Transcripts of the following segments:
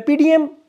PDM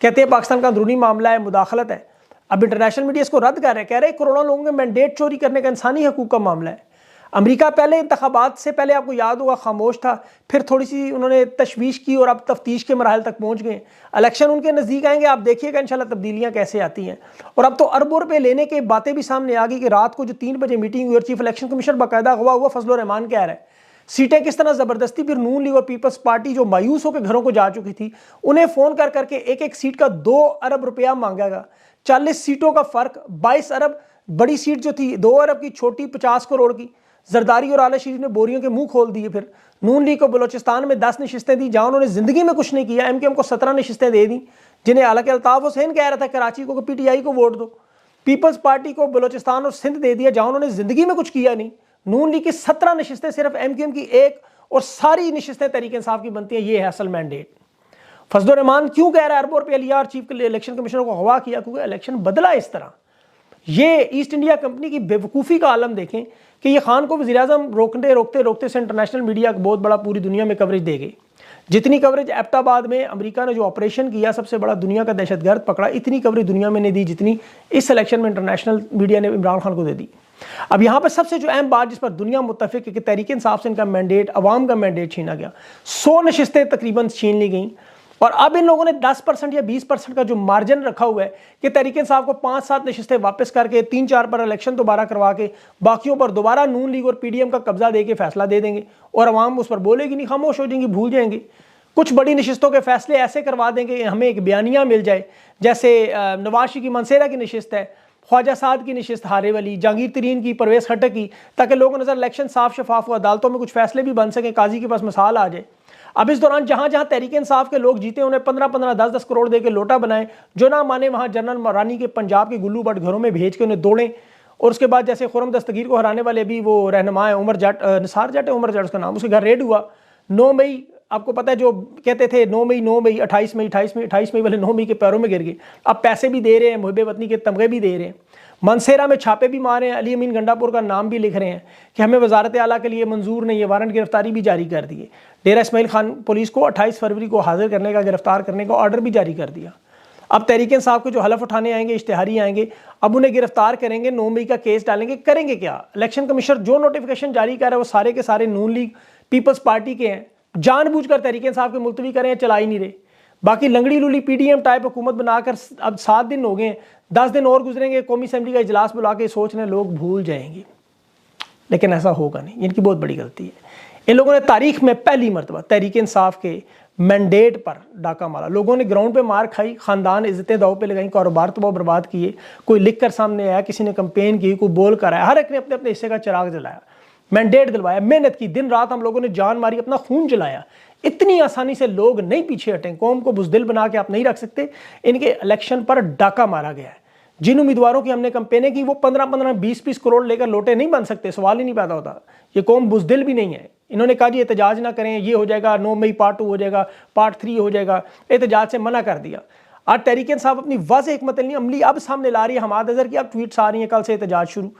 کہتے ہیں پاکستان کا اندرونی معاملہ ہے، مداخلت ہے۔ اب انٹرنیشنل میڈیا اس کو رد کر رہے ہیں، کہہ رہے ہیں کروڑوں لوگوں کے مینڈیٹ چوری کرنے کا انسانی حقوق کا معاملہ ہے۔ امریکہ پہلے انتخابات سے پہلے آپ کو یاد ہوگا خاموش تھا، پھر تھوڑی سی انہوں نے تشویش کی اور اب تفتیش کے مراحل تک پہنچ گئے۔ الیکشن ان کے نزدیک آئیں گے، آپ دیکھیے گا انشاءاللہ تبدیلیاں کیسے آتی ہیں۔ اور اب تو اربوں روپے لینے کے باتیں بھی سامنے آ گئی کہ رات کو جو 3 بجے میٹنگ ہوئی اور چیف الیکشن کمشنر باقاعدہ اغوا ہوا فضل الرحمان کہہ رہا ہے سیٹیں کس طرح زبردستی، پھر نون لیگ اور پیپلز پارٹی جو مایوس ہو کے گھروں کو جا چکی تھی انہیں فون کر کر کے ایک ایک سیٹ کا 2 ارب روپیہ مانگا گا، 40 سیٹوں کا فرق، 22 ارب بڑی سیٹ جو تھی 2 ارب کی، چھوٹی 50 کروڑ کی۔ زرداری اور آل شریف نے بوریوں کے منہ کھول دیے۔ پھر نون لیگ کو بلوچستان میں 10 نشستیں دی جہاں انہوں نے زندگی میں کچھ نہیں کیا، ایم کیو ایم کو 17 نشستیں دے دیں جنہیں حالانکہ الطاف حسین کہہ رہا تھا کراچی کو کہ پی ٹی آئی کو ووٹ دو۔ پیپلز پارٹی کو بلوچستان اور سندھ دے دیا جہاں انہوں نے زندگی میں کچھ کیا نہیں۔ نون لیگ کی 17 نشستیں صرف ایم کیو ایم کی 1 اور ساری نشستیں تحریک انصاف کی بنتی ہیں، یہ ہے اصل مینڈیٹ۔ فضل الرحمان کیوں کہہ رہا ہے اربوں روپے لیا اور چیف الیکشن کمشنر کو اغوا کیا؟ کیونکہ الیکشن بدلا اس طرح۔ یہ ایسٹ انڈیا کمپنی کی بے وقوفی کا عالم دیکھیں کہ یہ خان کو وزیر اعظم روکتے سے انٹرنیشنل میڈیا بہت بڑا پوری دنیا میں کوریج دے گئی۔ جتنی کوریج ایبٹ آباد میں امریکہ نے جو آپریشن کیا، سب سے بڑا دنیا کا دہشت گرد پکڑا، اتنی کوریج دنیا میں نے دی جتنی اس الیکشن میں انٹرنیشنل میڈیا نے عمران خان کو دے دی۔ اب یہاں پر سب سے جو اہم بات جس پر دنیا متفق ہے کہ تحریک انصاف سے ان کا مینڈیٹ، عوام کا مینڈیٹ چھینا گیا، 100 نشستیں تقریباً چھین لی گئیں، اور اب ان لوگوں نے 10% یا 20% کا جو مارجن رکھا ہوا ہے کہ تحریک انصاف کو 5-7 نشستیں واپس کر کے 3-4 پر الیکشن دوبارہ کروا کے باقیوں پر دوبارہ نون لیگ اور پی ڈی ایم کا قبضہ دے کے فیصلہ دے دیں گے اور عوام اس پر بولے گی نہیں، خاموش ہو جائیں گی، بھول جائیں گے۔ کچھ بڑی نشستوں کے فیصلے ایسے کروا دیں گے ہمیں ایک بیانیہ مل جائے، جیسے نواز شریف کی منصیرہ کی نشست ہے، خواجہ سعد کی نشست ہارے والی، جہانگیر ترین کی، پرویز خٹک کی، تاکہ لوگوں نظر الیکشن صاف شفاف ہو، عدالتوں میں کچھ فیصلے بھی بن سکیں، قاضی کے پاس مثال آ جائے۔ اب اس دوران جہاں جہاں تحریک انصاف کے لوگ جیتے انہیں 15-15 10-10 کروڑ دے کے لوٹا بنائیں، جو نہ مانے وہاں جنرل مورانی کے پنجاب کے گلو بٹ گھروں میں بھیج کے انہیں دوڑیں، اور اس کے بعد جیسے خرم دستگیر کو ہرانے والے بھی وہ رہنما ہیں عمر جٹ، نثار جٹ ہے عمر جٹ اس کا نام، اس کے گھر ریڈ ہوا 9 مئی، آپ کو پتہ ہے جو کہتے تھے 9 مئی 28 مئی والے 9 مئی کے پیروں میں گر گئے۔ اب پیسے بھی دے رہے ہیں، محب وطنی کے تمغے بھی دے رہے ہیں، منصیرہ میں چھاپے بھی مارے ہیں، علی امین گنڈا پور کا نام بھی لکھ رہے ہیں کہ ہمیں وزارت اعلیٰ کے لیے منظور نہیں ہے، وارنٹ گرفتاری بھی جاری کر دیے۔ ڈیرہ اسماعیل خان پولیس کو 28 فروری کو حاضر کرنے کا، گرفتار کرنے کا آرڈر بھی جاری کر دیا۔ اب تحریک انصاف کے جو حلف اٹھانے آئیں گے، اشتہاری آئیں گے، اب انہیں گرفتار کریں گے، 9 مئی کا کیس ڈالیں گے، کریں گے کیا؟ الیکشن کمشنر جو نوٹیفیکیشن جاری کر رہا ہے وہ سارے کے سارے نون لیگ پیپلز پارٹی کے ہیں، جان بوجھ کر تحریک انصاف کے ملتوی کریں، چلا ہی نہیں رہے۔ باقی لنگڑی لولی پی ڈی ایم ٹائپ حکومت بنا کر اب 7 دن ہو گئے ہیں، 10 دن اور گزریں گے، قومی اسمبلی کا اجلاس بلا کے سوچ رہے ہیں لوگ بھول جائیں گے، لیکن ایسا ہوگا نہیں۔ ان کی بہت بڑی غلطی ہے، ان لوگوں نے تاریخ میں پہلی مرتبہ تحریک انصاف کے مینڈیٹ پر ڈاکہ مارا، لوگوں نے گراؤنڈ پہ مار کھائی، خاندان عزتیں داؤ پہ لگائیں، کاروبار تباہ برباد کیے، کوئی لکھ کر سامنے آیا، کسی نے کمپین کی، کوئی بول کر آیا، ہر ایک نے اپنے اپنے حصے کا چراغ جلایا، مینڈیٹ دلوایا، محنت کی، دن رات ہم لوگوں نے جان ماری، اپنا خون جلایا۔ اتنی آسانی سے لوگ نہیں پیچھے ہٹیں، قوم کو بزدل بنا کے آپ نہیں رکھ سکتے۔ ان کے الیکشن پر ڈاکہ مارا گیا ہے، جن امیدواروں کی ہم نے کمپینیں کی وہ 15-15 20-20 کروڑ لے کر لوٹے نہیں بن سکتے، سوال ہی نہیں پیدا ہوتا۔ یہ قوم بزدل بھی نہیں ہے، انہوں نے کہا جی احتجاج نہ کریں، یہ ہو جائے گا، 9 مئی پارٹ 2 ہو جائے گا، پارٹ 3 ہو جائے گا، احتجاج سے منع کر دیا۔ آج تحریک انصاف اپنی واضح حکمت عملی اب سامنے لا رہی ہے، حماد اظہر کی اب ٹویٹس آ رہی ہیں، کل سے احتجاج شروع۔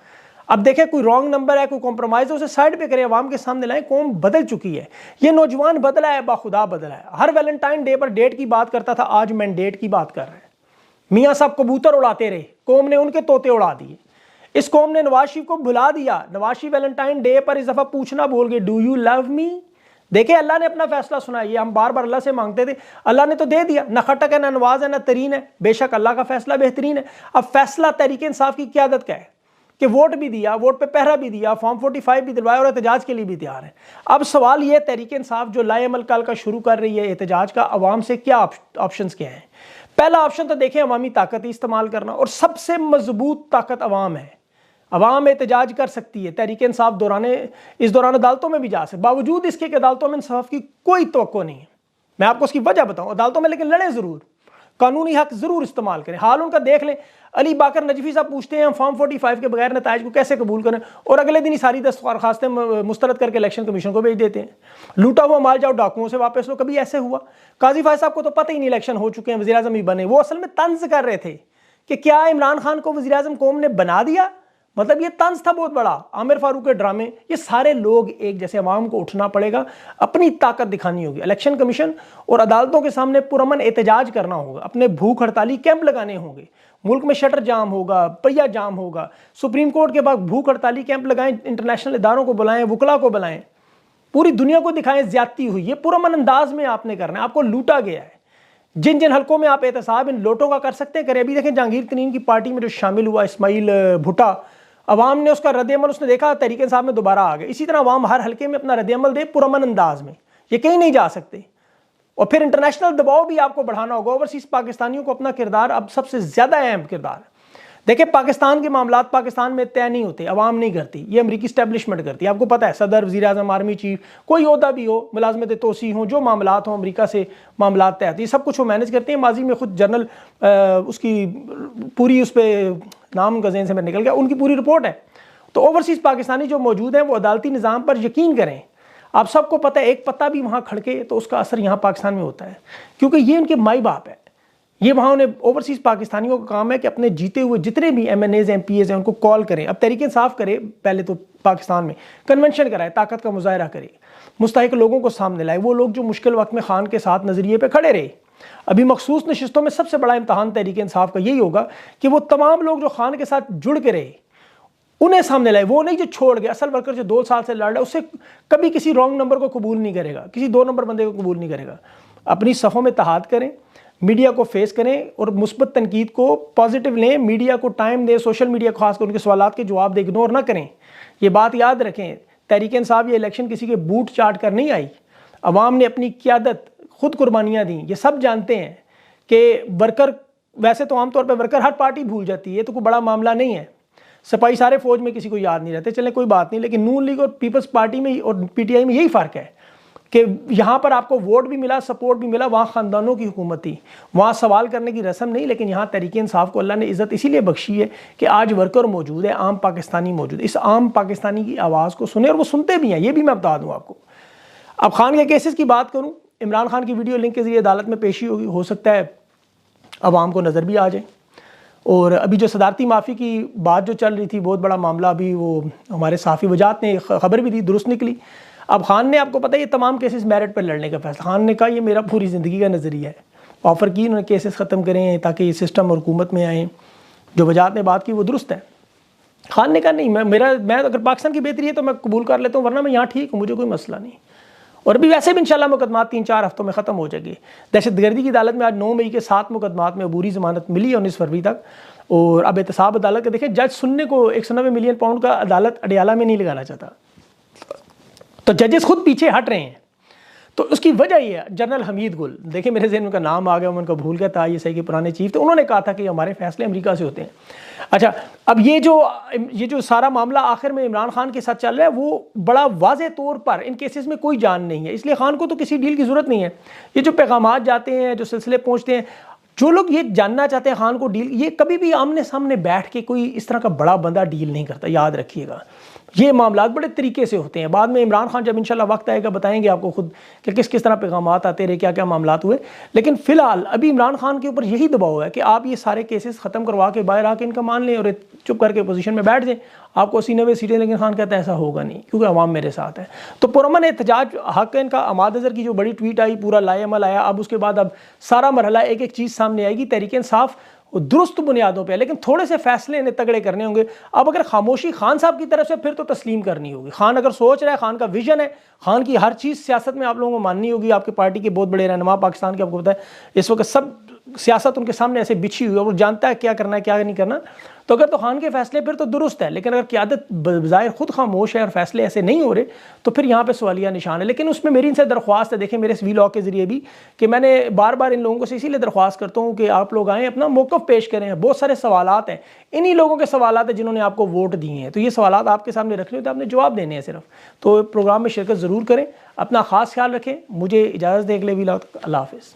اب دیکھیں کوئی رانگ نمبر ہے، کوئی کمپرومائز ہے، اسے سائڈ پہ کریں، عوام کے سامنے لائیں، قوم بدل چکی ہے، یہ نوجوان بدلا ہے، باخدا بدلا ہے، ہر ویلنٹائن ڈے پر ڈیٹ کی بات کرتا تھا، آج مینڈیٹ کی بات کر رہے ہیں۔ میاں صاحب کبوتر اڑاتے رہے، قوم نے ان کے طوطے اڑا دیے، اس قوم نے نواز شریف کو بھلا دیا۔ نواز شریف ویلنٹائن ڈے پر اس دفعہ پوچھنا بھول گئے، ڈو یو لو می؟ دیکھیں اللہ نے اپنا فیصلہ سنا ہے، یہ ہم بار بار اللہ سے مانگتے تھے، اللہ نے تو دے دیا، نہ خٹک ہے، نہ نواز ہے، نہ ترین ہے، بے شک اللہ کا فیصلہ بہترین ہے۔ اب فیصلہ تحریک انصاف کی قیادت کا ہے کہ ووٹ بھی دیا، ووٹ پہ پہرا بھی دیا، فارم 45 بھی دلوایا اور احتجاج کے لیے بھی تیار ہے۔ اب سوال یہ تحریک انصاف جو لائے عمل کل کا شروع کر رہی ہے احتجاج کا، عوام سے کیا آپشنز کیا ہیں؟ پہلا آپشن تو دیکھیں عوامی طاقت ہی استعمال کرنا، اور سب سے مضبوط طاقت عوام ہے، عوام احتجاج کر سکتی ہے۔ تحریک انصاف اس دوران عدالتوں میں بھی جا سکتے، باوجود اس کے کہ عدالتوں میں انصاف کی کوئی توقع نہیں ہے۔ میں آپ کو اس کی وجہ بتاؤں، عدالتوں میں لیکن لڑیں ضرور، قانونی حق ضرور استعمال کریں۔ حال ان کا دیکھ لیں، علی باقر نجفی صاحب پوچھتے ہیں ہم فارم 45 کے بغیر نتائج کو کیسے قبول کریں، اور اگلے دن ہی ساری درخواستیں مسترد کر کے الیکشن کمیشن کو بھیج دیتے ہیں۔ لوٹا ہوا مال جاؤ ڈاکوؤں سے واپس لو، کبھی ایسے ہوا؟ قاضی فائز صاحب کو تو پتہ ہی نہیں الیکشن ہو چکے ہیں، وزیر اعظم ہی بنے، وہ اصل میں طنز کر رہے تھے کہ کیا عمران خان کو وزیر اعظم قوم نے بنا دیا، مطلب یہ طنز تھا بہت بڑا، عامر فاروق کے ڈرامے، یہ سارے لوگ ایک جیسے عوام کو اٹھنا پڑے گا، اپنی طاقت دکھانی ہوگی، الیکشن کمیشن اور عدالتوں کے سامنے پرامن احتجاج کرنا ہوگا، اپنے بھوک ہڑتالی کیمپ لگانے ہوں گے، ملک میں شٹر جام ہوگا، پہیہ جام ہوگا، سپریم کورٹ کے بعد بھوک ہڑتالی کیمپ لگائیں، انٹرنیشنل اداروں کو بلائیں، وکلا کو بلائیں، پوری دنیا کو دکھائیں زیادتی ہوئی، یہ پرامن انداز میں آپ نے کرنا ہے، آپ کو لوٹا گیا ہے۔ جن جن حلقوں میں آپ احتساب ان لوٹوں کا کر سکتے ہیں کریں۔ ابھی دیکھیں جہانگیر ترین کی پارٹی میں جو شامل ہوا اسماعیل بھٹا، عوام نے اس کا رد عمل اس نے دیکھا، تحریک انصاف میں دوبارہ آ گئے۔ اسی طرح عوام ہر حلقے میں اپنا رد عمل دے پرامن انداز میں، یہ کہیں نہیں جا سکتے۔ اور پھر انٹرنیشنل دباؤ بھی آپ کو بڑھانا ہوگا، اوورسیز پاکستانیوں کو اپنا کردار اب سب سے زیادہ اہم کردار ہے۔ دیکھیں پاکستان کے معاملات پاکستان میں طے نہیں ہوتے، عوام نہیں کرتی، یہ امریکی اسٹیبلشمنٹ کرتی ہے۔ آپ کو پتہ ہے صدر، وزیر اعظم، آرمی چیف، کوئی عہدہ بھی ہو، ملازمت توسیع ہوں، جو معاملات ہوں امریکہ سے معاملات طے ہوتے ہیں، یہ سب کچھ وہ مینیج کرتے ہیں۔ ماضی میں خود جنرل اس کی پوری اس پہ نام کا ذہن سے میں نکل گیا، ان کی پوری رپورٹ ہے۔ تو اوورسیز پاکستانی جو موجود ہیں وہ عدالتی نظام پر یقین کریں۔ آپ سب کو پتہ ہے ایک پتہ بھی وہاں کھڑکے تو اس کا اثر یہاں پاکستان میں ہوتا ہے، کیونکہ یہ ان کے مائی باپ ہے۔ یہ وہاں انہیں اوورسیز پاکستانیوں کا کام ہے کہ اپنے جیتے ہوئے جتنے بھی M N As M P As ہیں ان کو کال کریں۔ اب تحریک انصاف کرے، پہلے تو پاکستان میں کنونشن کرائے، طاقت کا مظاہرہ کرے، مستحق لوگوں کو سامنے لائے، وہ لوگ جو مشکل وقت میں خان کے ساتھ نظریے پہ کھڑے رہے۔ ابھی مخصوص نشستوں میں سب سے بڑا امتحان تحریک انصاف کا یہی ہوگا کہ وہ تمام لوگ جو خان کے ساتھ جڑ کے رہے انہیں سامنے لائے، وہ نہیں جو چھوڑ گئے۔ اصل ورکر جو 2 سال سے لڑ رہا ہے اس سے کبھی کسی رانگ نمبر کو قبول نہیں کرے گا، کسی 2 نمبر بندے کو قبول نہیں کرے گا۔ اپنی صفوں میں اتحاد کریں، میڈیا کو فیس کریں اور مثبت تنقید کو پازیٹیو لیں، میڈیا کو ٹائم دیں، سوشل میڈیا کو خاص کر ان کے سوالات کے جواب دیں، اگنور نہ کریں۔ یہ بات یاد رکھیں، تحریک انصاف یہ الیکشن کسی کے بوٹ چاٹ کر نہیں آئی، عوام نے اپنی قیادت، خود قربانیاں دیں۔ یہ سب جانتے ہیں کہ ورکر، ویسے تو عام طور پہ ورکر ہر پارٹی بھول جاتی ہے، یہ تو کوئی بڑا معاملہ نہیں ہے، سپاہی سارے فوج میں کسی کو یاد نہیں رہتے، چلیں کوئی بات نہیں، لیکن نون لیگ اور پیپلز پارٹی میں اور پی ٹی آئی میں یہی فرق ہے کہ یہاں پر آپ کو ووٹ بھی ملا، سپورٹ بھی ملا، وہاں خاندانوں کی حکومت تھی، وہاں سوال کرنے کی رسم نہیں، لیکن یہاں تحریک انصاف کو اللہ نے عزت اسی لیے بخشی ہے کہ آج ورکر موجود ہے، عام پاکستانی موجود ہے، اس عام پاکستانی کی آواز کو سنیں، اور وہ سنتے بھی ہیں، یہ بھی میں بتا دوں آپ کو۔ اب خان کے کیسز کی بات کروں، عمران خان کی ویڈیو لنک کے ذریعے عدالت میں پیشی ہوگی، ہو سکتا ہے عوام کو نظر بھی آ جائے۔ اور ابھی جو صدارتی معافی کی بات جو چل رہی تھی، بہت بڑا معاملہ، ابھی وہ ہمارے صحافی وجاہت نے خبر بھی دی، درست نکلی۔ اب خان نے، آپ کو پتہ ہے یہ تمام کیسز میرٹ پر لڑنے کا فیصلہ، خان نے کہا یہ میرا پوری زندگی کا نظریہ ہے، آفر کی انہوں نے کیسز ختم کریں تاکہ یہ سسٹم اور حکومت میں آئیں، جو وجاہت نے بات کی وہ درست ہے۔ خان نے کہا نہیں، میں اگر پاکستان کی بہتری ہے تو میں قبول کر لیتا ہوں، ورنہ میں یہاں ٹھیک ہوں، مجھے کوئی مسئلہ نہیں۔ اور ابھی ویسے بھی انشاءاللہ مقدمات 3-4 ہفتوں میں ختم ہو جائیں گے۔ دہشت گردی کی عدالت میں آج 9 مئی کے 7 مقدمات میں عبوری ضمانت ملی ہے 19 فروری تک، اور اب احتساب عدالت کے دیکھیں جج سننے کو 190 ملین پاؤنڈ کا عدالت اڈیالہ میں نہیں لگانا چاہتا، تو ججز خود پیچھے ہٹ رہے ہیں۔ تو اس کی وجہ یہ ہے، جنرل حمید گل، دیکھیں میرے ذہن میں ان کا نام آ گیا، میں ان کا بھول گیا تھا، یہ صحیح کے پرانے چیف تھے، انہوں نے کہا تھا کہ ہمارے فیصلے امریکہ سے ہوتے ہیں۔ اچھا، اب یہ جو سارا معاملہ آخر میں عمران خان کے ساتھ چل رہا ہے، وہ بڑا واضح طور پر ان کیسز میں کوئی جان نہیں ہے، اس لیے خان کو تو کسی ڈیل کی ضرورت نہیں ہے۔ یہ جو پیغامات جاتے ہیں، جو سلسلے پہنچتے ہیں، جو لوگ یہ جاننا چاہتے ہیں خان کو ڈیل، یہ کبھی بھی آمنے سامنے بیٹھ کے کوئی اس طرح کا بڑا بندہ ڈیل نہیں کرتا، یاد رکھیے گا۔ یہ معاملات بڑے طریقے سے ہوتے ہیں، بعد میں عمران خان جب انشاءاللہ وقت آئے گا بتائیں گے آپ کو خود کہ کس طرح پیغامات آتے رہے، کیا کیا معاملات ہوئے۔ لیکن فی الحال ابھی عمران خان کے اوپر یہی دباؤ ہے کہ آپ یہ سارے کیسز ختم کروا کے باہر آ کے ان کا مان لیں اور چپ کر کے پوزیشن میں بیٹھ جائیں، آپ کو 80-90 سیٹیں، لیکن خان کہتا ہے ایسا ہوگا نہیں کیونکہ عوام میرے ساتھ ہے۔ تو پرامن احتجاج حق ہے ان کا۔ عماد اظہر کی جو بڑی ٹویٹ آئی، پورا لائے عمل آیا، اب اس کے بعد اب سارا مرحلہ ایک ایک چیز سامنے آئے گی۔ تحریک انصاف درست بنیادوں پہ، لیکن تھوڑے سے فیصلے انہیں تگڑے کرنے ہوں گے۔ اب اگر خاموشی خان صاحب کی طرف سے، پھر تو تسلیم کرنی ہوگی۔ خان اگر سوچ رہا ہے، خان کا ویژن ہے، خان کی ہر چیز سیاست میں آپ لوگوں کو ماننی ہوگی۔ آپ کے پارٹی کے بہت بڑے رہنما پاکستان کے، آپ کو پتہ ہے اس وقت سب سیاست ان کے سامنے ایسے بچھی ہوئی ہے، وہ جانتا ہے کیا کرنا ہے کیا نہیں کرنا۔ تو اگر تو خان کے فیصلے پھر تو درست ہے، لیکن اگر قیادت بظاہر خود خاموش ہے اور فیصلے ایسے نہیں ہو رہے تو پھر یہاں پہ سوالیہ نشان ہے۔ لیکن اس میں میری ان سے درخواست ہے، دیکھیں میرے اس ویلاگ کے ذریعے بھی، کہ میں نے بار بار ان لوگوں کو اسی لیے درخواست کرتا ہوں کہ آپ لوگ آئیں، اپنا موقف پیش کریں۔ بہت سارے سوالات ہیں، انہی لوگوں کے سوالات ہیں جنہوں نے آپ کو ووٹ دیے ہیں، تو یہ سوالات آپ کے سامنے رکھنے ہوتے ہیں، آپ نے جواب دینے ہیں صرف۔ تو پروگرام میں شرکت ضرور کریں، اپنا خاص خیال رکھیں۔ مجھے اجازت دیں اگلے ویلاگ تک، اللہ حافظ۔